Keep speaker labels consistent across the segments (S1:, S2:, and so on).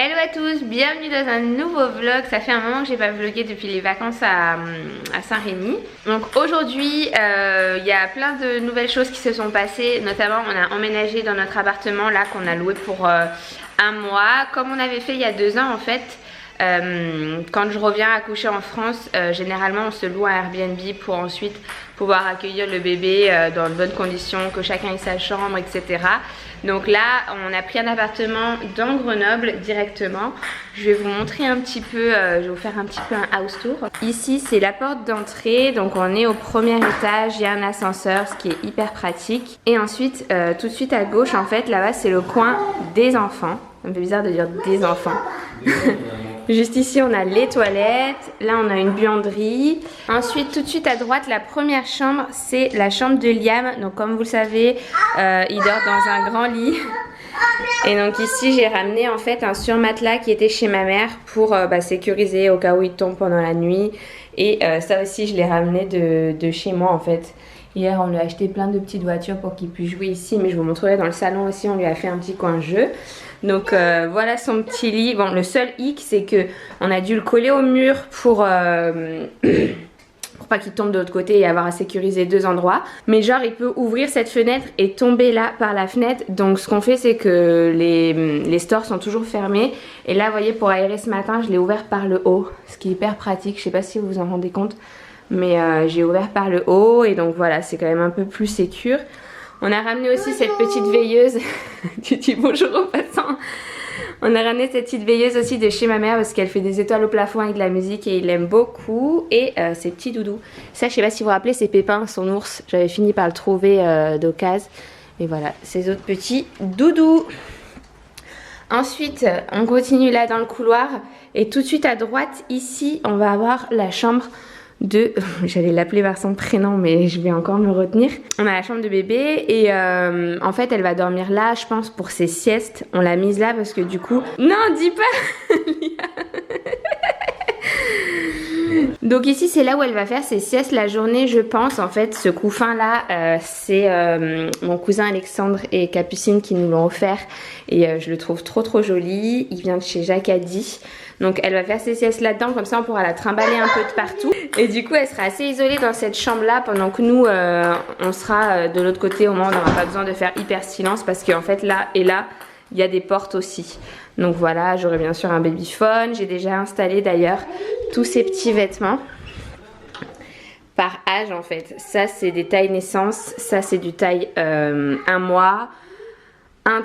S1: Hello à tous, bienvenue dans un nouveau vlog. Ça fait un moment que j'ai pas vlogué depuis les vacances à Saint-Rémy. Donc aujourd'hui il y a plein de nouvelles choses qui se sont passées. Notamment on a emménagé dans notre appartement là qu'on a loué pour un mois. Comme on avait fait il y a 2 ans en fait. Quand je reviens accoucher en France, généralement on se loue un Airbnb pour ensuite pouvoir accueillir le bébé dans de bonnes conditions, que chacun ait sa chambre, etc. Donc là on a pris un appartement dans Grenoble directement. Je vais vous montrer un petit peu, je vais vous faire un petit peu un house tour. Ici c'est la porte d'entrée, donc on est au premier étage, il y a un ascenseur, ce qui est hyper pratique. Et ensuite tout de suite à gauche en fait, là-bas c'est le coin des enfants. Ça me fait bizarre de dire des enfants. Juste ici on a les toilettes, là on a une buanderie. Ensuite tout de suite à droite la première chambre c'est la chambre de Liam. Donc comme vous le savez il dort dans un grand lit. Et donc ici j'ai ramené en fait un surmatelas qui était chez ma mère pour sécuriser au cas où il tombe pendant la nuit. Et ça aussi je l'ai ramené de chez moi en fait. Hier on lui a acheté plein de petites voitures pour qu'il puisse jouer ici, mais je vous montrerai dans le salon aussi, on lui a fait un petit coin jeu. Donc voilà son petit lit. Bon, le seul hic c'est que on a dû le coller au mur pour pas qu'il tombe de l'autre côté et avoir à sécuriser 2 endroits. Mais genre il peut ouvrir cette fenêtre et tomber là par la fenêtre. Donc ce qu'on fait c'est que les stores sont toujours fermés. Et là vous voyez pour aérer ce matin je l'ai ouvert par le haut. Ce qui est hyper pratique, je sais pas si vous vous en rendez compte. Mais j'ai ouvert par le haut et donc voilà c'est quand même un peu plus sécure. On a ramené aussi cette petite veilleuse. Tu dis bonjour aux passants. On a ramené cette petite veilleuse aussi de chez ma mère parce qu'elle fait des étoiles au plafond avec de la musique et il l'aime beaucoup. Et ses petits doudous. Ça je sais pas si vous vous rappelez c'est Pépin son ours. J'avais fini par le trouver d'occasion. Et voilà ces autres petits doudous. Ensuite on continue là dans le couloir. Et tout de suite à droite ici on va avoir la chambre de, j'allais l'appeler par son prénom mais je vais encore me retenir. On a la chambre de bébé et en fait elle va dormir là je pense pour ses siestes. On l'a mise là parce que du coup... Non dis pas. Donc ici c'est là où elle va faire ses siestes la journée je pense. En fait ce couffin là c'est mon cousin Alexandre et Capucine qui nous l'ont offert. Et je le trouve trop joli. Il vient de chez Jacadi. Donc elle va faire ses siestes là-dedans, comme ça on pourra la trimballer un peu de partout. Et du coup elle sera assez isolée dans cette chambre là pendant que nous on sera de l'autre côté. Au moins on n'aura pas besoin de faire hyper silence parce qu'en fait là et là il y a des portes aussi. Donc voilà, j'aurai bien sûr un babyphone. J'ai déjà installé d'ailleurs tous ces petits vêtements par âge en fait. Ça c'est des tailles naissance, ça c'est du taille 1 mois.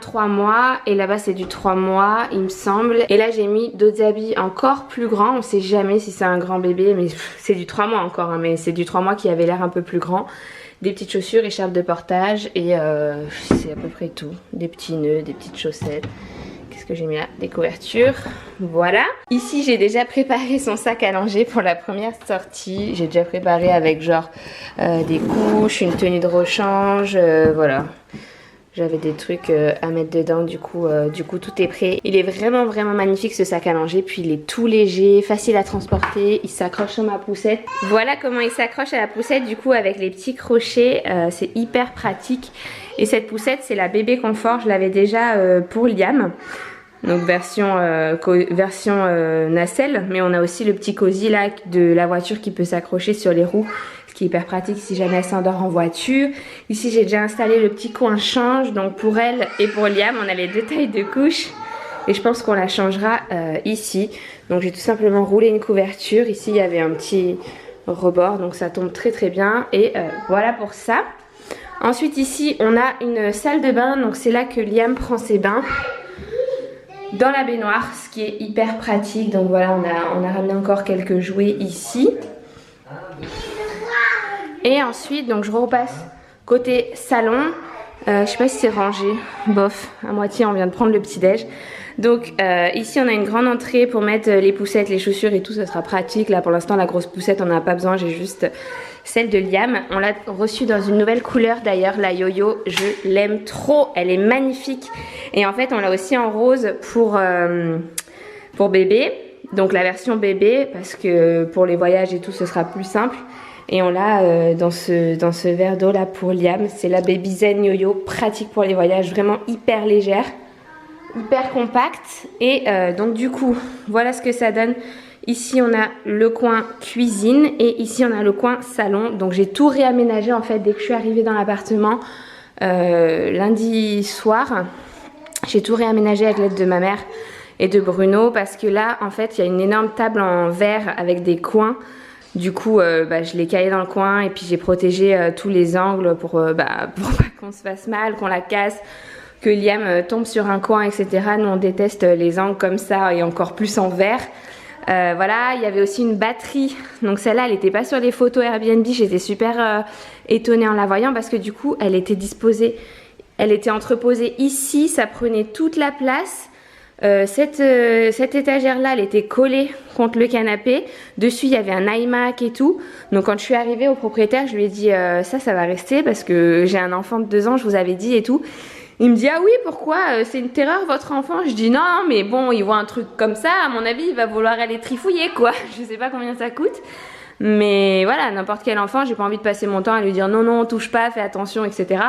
S1: 3 mois et là-bas c'est du 3 mois il me semble. Et là j'ai mis d'autres habits encore plus grands. On sait jamais si c'est un grand bébé mais c'est du 3 mois encore hein, mais c'est du 3 mois qui avait l'air un peu plus grand. Des petites chaussures, écharpes de portage et c'est à peu près tout. Des petits nœuds, des petites chaussettes. Qu'est-ce que j'ai mis là? Des couvertures. Voilà. Ici j'ai déjà préparé son sac à langer pour la première sortie. J'ai déjà préparé avec genre des couches, une tenue de rechange, voilà. J'avais des trucs à mettre dedans, du coup tout est prêt. Il est vraiment magnifique ce sac à langer. Puis il est tout léger, facile à transporter. Il s'accroche sur ma poussette. Voilà comment il s'accroche à la poussette du coup avec les petits crochets. C'est hyper pratique. Et cette poussette c'est la bébé confort. Je l'avais déjà pour Liam. Donc version nacelle. Mais on a aussi le petit cosy là de la voiture qui peut s'accrocher sur les roues. Qui est hyper pratique si jamais elle s'endort en voiture. Ici j'ai déjà installé le petit coin change. Donc pour elle et pour Liam on a les 2 tailles de couches. Et je pense qu'on la changera ici. Donc j'ai tout simplement roulé une couverture. Ici il y avait un petit rebord. Donc ça tombe très bien. Et voilà pour ça. Ensuite ici on a une salle de bain. Donc c'est là que Liam prend ses bains. Dans la baignoire. Ce qui est hyper pratique. Donc voilà on a ramené encore quelques jouets ici. Et ensuite, donc je repasse côté salon. Je sais pas si c'est rangé. Bof, à moitié, on vient de prendre le petit déj. Donc ici, on a une grande entrée pour mettre les poussettes, les chaussures et tout. Ça sera pratique. Là, pour l'instant, la grosse poussette, on n'en a pas besoin. J'ai juste celle de Liam. On l'a reçue dans une nouvelle couleur d'ailleurs, la yo-yo. Je l'aime trop. Elle est magnifique. Et en fait, on l'a aussi en rose pour bébé. Donc la version bébé, parce que pour les voyages et tout, ce sera plus simple. Et on l'a dans ce verre d'eau là pour Liam. C'est la Baby Zen Yo-Yo, pratique pour les voyages, vraiment hyper légère. hyper compact. Et donc du coup, voilà ce que ça donne. Ici on a le coin cuisine et ici on a le coin salon. Donc j'ai tout réaménagé en fait dès que je suis arrivée dans l'appartement lundi soir. J'ai tout réaménagé avec l'aide de ma mère et de Bruno parce que là en fait il y a une énorme table en verre avec des coins. Du coup je l'ai calée dans le coin et puis j'ai protégé tous les angles pour pas qu'on se fasse mal, qu'on la casse, que Liam tombe sur un coin, etc. Nous on déteste les angles comme ça et encore plus en verre. Voilà, il y avait aussi une batterie, donc celle-là elle n'était pas sur les photos Airbnb. J'étais super étonnée en la voyant parce que du coup elle était disposée, elle était entreposée ici, ça prenait toute la place. Cette étagère là elle était collée contre le canapé, dessus il y avait un iMac et tout. Donc quand je suis arrivée au propriétaire je lui ai dit ça va rester parce que j'ai un enfant de 2 ans, je vous avais dit et tout. Il me dit ah oui pourquoi c'est une terreur votre enfant. Je dis non mais bon il voit un truc comme ça, à mon avis il va vouloir aller trifouiller quoi. Je sais pas combien ça coûte, mais voilà, n'importe quel enfant, j'ai pas envie de passer mon temps à lui dire non non touche pas, fais attention, etc.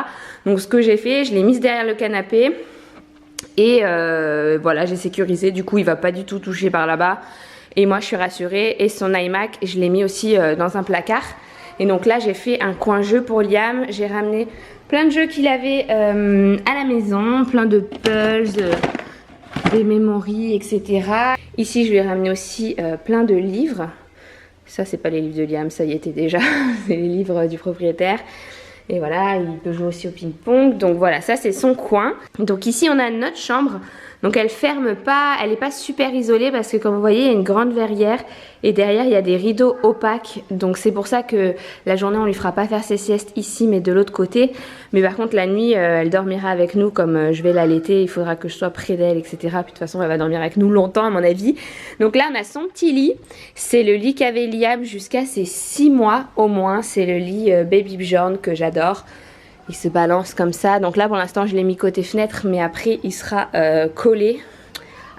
S1: Donc ce que j'ai fait, je l'ai mise derrière le canapé et voilà, j'ai sécurisé, du coup il va pas du tout toucher par là-bas et moi je suis rassurée. Et son iMac je l'ai mis aussi dans un placard. Et donc là j'ai fait un coin jeu pour Liam, j'ai ramené plein de jeux qu'il avait à la maison, plein de puzzles, des memories, etc. Ici je lui ai ramené aussi plein de livres. Ça c'est pas les livres de Liam, ça y était déjà, c'est les livres du propriétaire. Et voilà, il peut jouer aussi au ping-pong. Donc voilà, ça c'est son coin. Donc ici on a notre chambre. Donc elle ferme pas, elle n'est pas super isolée parce que comme vous voyez il y a une grande verrière et derrière il y a des rideaux opaques. Donc c'est pour ça que la journée on lui fera pas faire ses siestes ici mais de l'autre côté. Mais par contre la nuit elle dormira avec nous, comme je vais l'allaiter, il faudra que je sois près d'elle, etc. Puis de toute façon elle va dormir avec nous longtemps à mon avis. Donc là on a son petit lit, c'est le lit qu'avait Liam jusqu'à ses 6 mois au moins. C'est le lit Baby Bjorn que j'adore. Il se balance comme ça. Donc là pour l'instant je l'ai mis côté fenêtre, mais après il sera collé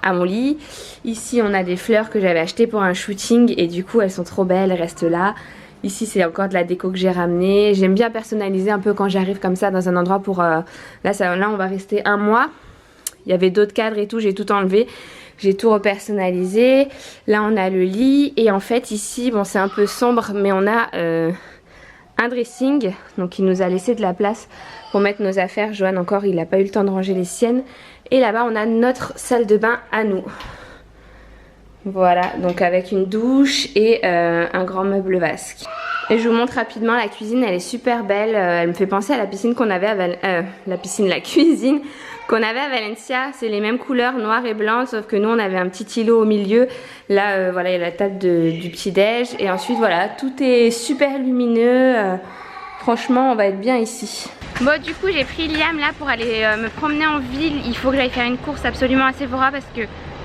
S1: à mon lit. Ici on a des fleurs que j'avais achetées pour un shooting et du coup elles sont trop belles, elles restent là. Ici c'est encore de la déco que j'ai ramenée. J'aime bien personnaliser un peu quand j'arrive comme ça dans un endroit pour... Là on va rester 1 mois. Il y avait d'autres cadres et tout, j'ai tout enlevé. J'ai tout repersonnalisé. Là on a le lit et en fait ici, bon c'est un peu sombre mais on a... un dressing, donc il nous a laissé de la place pour mettre nos affaires. Johan encore il n'a pas eu le temps de ranger les siennes. Et là-bas on a notre salle de bain à nous. Voilà, donc avec une douche et un grand meuble vasque. Et je vous montre rapidement la cuisine, elle est super belle. Elle me fait penser à la piscine qu'on avait à la cuisine qu'on avait à Valencia. C'est les mêmes couleurs, noir et blanc, sauf que nous on avait un petit îlot au milieu. Là voilà, il y a la table du petit déj. Et ensuite voilà, tout est super lumineux. Franchement on va être bien ici. Bon du coup j'ai pris Liam là pour aller me promener en ville. Il faut que j'aille faire une course absolument à Sephora parce que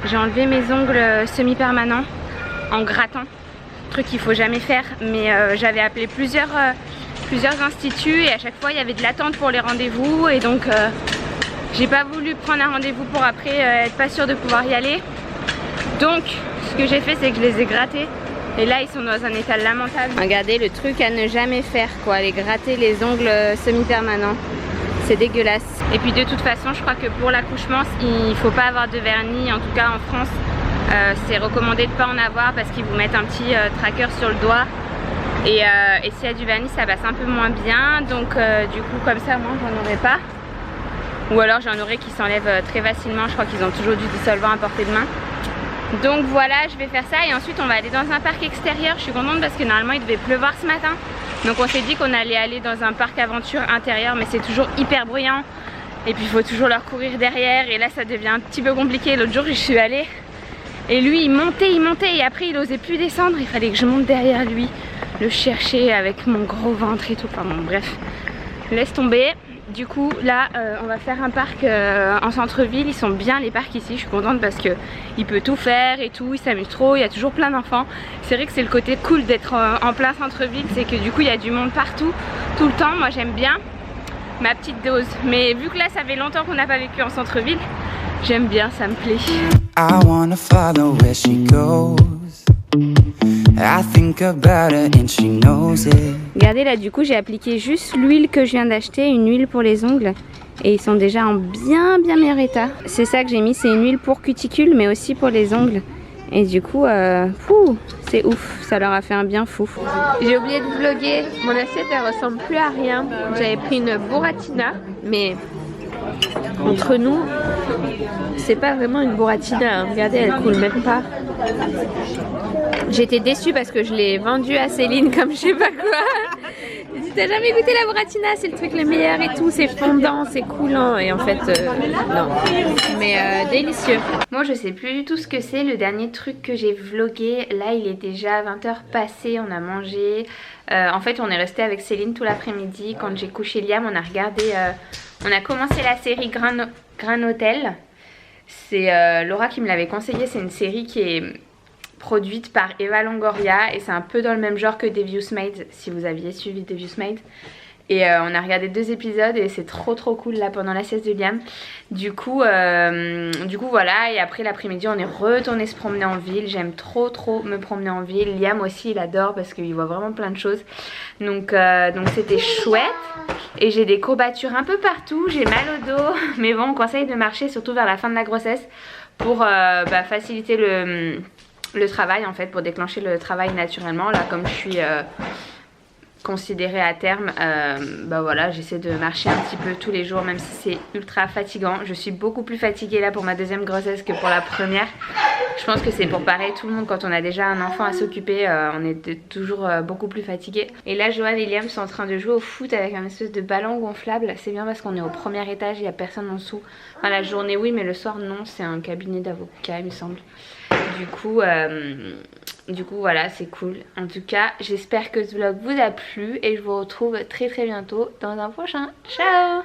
S1: j'ai enlevé mes ongles semi-permanents en grattant. Truc qu'il faut jamais faire, mais j'avais appelé plusieurs instituts et à chaque fois il y avait de l'attente pour les rendez-vous et donc j'ai pas voulu prendre un rendez-vous pour après être pas sûre de pouvoir y aller. Donc ce que j'ai fait c'est que je les ai grattés et là ils sont dans un état lamentable. Regardez le truc à ne jamais faire quoi, les gratter les ongles semi-permanents, c'est dégueulasse. Et puis de toute façon je crois que pour l'accouchement il faut pas avoir de vernis, en tout cas en France. C'est recommandé de ne pas en avoir parce qu'ils vous mettent un petit tracker sur le doigt et s'il y a du vernis ça passe un peu moins bien. Donc du coup comme ça moi j'en aurais pas, ou alors j'en aurais qui s'enlèvent très facilement. Je crois qu'ils ont toujours du dissolvant à portée de main. Donc voilà, je vais faire ça et ensuite on va aller dans un parc extérieur. Je suis contente parce que normalement il devait pleuvoir ce matin, donc on s'est dit qu'on allait aller dans un parc aventure intérieur, mais c'est toujours hyper bruyant et puis il faut toujours leur courir derrière et là ça devient un petit peu compliqué. L'autre jour je suis allée et lui il montait et après il osait plus descendre, il fallait que je monte derrière lui, le chercher avec mon gros ventre et tout. Enfin bon bref, laisse tomber. Du coup là on va faire un parc en centre-ville. Ils sont bien les parcs ici, je suis contente parce que il peut tout faire et tout, il s'amuse trop, il y a toujours plein d'enfants. C'est vrai que c'est le côté cool d'être en plein centre-ville, c'est que du coup il y a du monde partout, tout le temps. Moi j'aime bien ma petite dose, mais vu que là ça fait longtemps qu'on n'a pas vécu en centre-ville, j'aime bien, ça me plaît. I wanna follow where she goes. I think about her and she knows it. Regardez là, du coup j'ai appliqué juste l'huile que je viens d'acheter, une huile pour les ongles. et ils sont déjà en bien meilleur état. C'est ça que j'ai mis, c'est une huile pour cuticules mais aussi pour les ongles. Et du coup, c'est ouf, ça leur a fait un bien fou. J'ai oublié de vlogger, mon assiette elle ressemble plus à rien. J'avais pris une burratina, mais entre nous, c'est pas vraiment une burratina, hein. Regardez, elle coule même pas. J'étais déçue parce que je l'ai vendue à Céline comme je sais pas quoi. Elle dit t'as jamais goûté la burratina, c'est le truc le meilleur et tout, c'est fondant, c'est coulant et en fait non. Mais délicieux. Moi je sais plus du tout ce que c'est le dernier truc que j'ai vlogué. Là il est déjà 20h passé, on a mangé. En fait on est resté avec Céline tout l'après-midi. Quand j'ai couché Liam on a regardé, on a commencé la série Grain Hotel. C'est Laura qui me l'avait conseillé, c'est une série qui est produite par Eva Longoria et c'est un peu dans le même genre que Devious Maids, si vous aviez suivi Devious Maids. Et on a regardé 2 épisodes et c'est trop cool là pendant la sieste de Liam. Du coup voilà, et après l'après-midi on est retourné se promener en ville. J'aime trop me promener en ville. Liam aussi il adore parce qu'il voit vraiment plein de choses. Donc c'était chouette. Et j'ai des courbatures un peu partout, j'ai mal au dos. Mais bon on conseille de marcher surtout vers la fin de la grossesse pour faciliter le travail en fait, pour déclencher le travail naturellement. Là comme je suis considérée à terme, voilà, j'essaie de marcher un petit peu tous les jours même si c'est ultra fatigant. Je suis beaucoup plus fatiguée là pour ma deuxième grossesse que pour la première. Je pense que c'est pour pareil tout le monde, quand on a déjà un enfant à s'occuper, on est toujours beaucoup plus fatigué. Et là Joanne et Liam sont en train de jouer au foot avec un espèce de ballon gonflable. C'est bien parce qu'on est au premier étage, il n'y a personne en dessous. Enfin la journée oui mais le soir non, c'est un cabinet d'avocat il me semble. Du coup voilà, c'est cool. En tout cas j'espère que ce vlog vous a plu et je vous retrouve très bientôt dans un prochain. Ciao!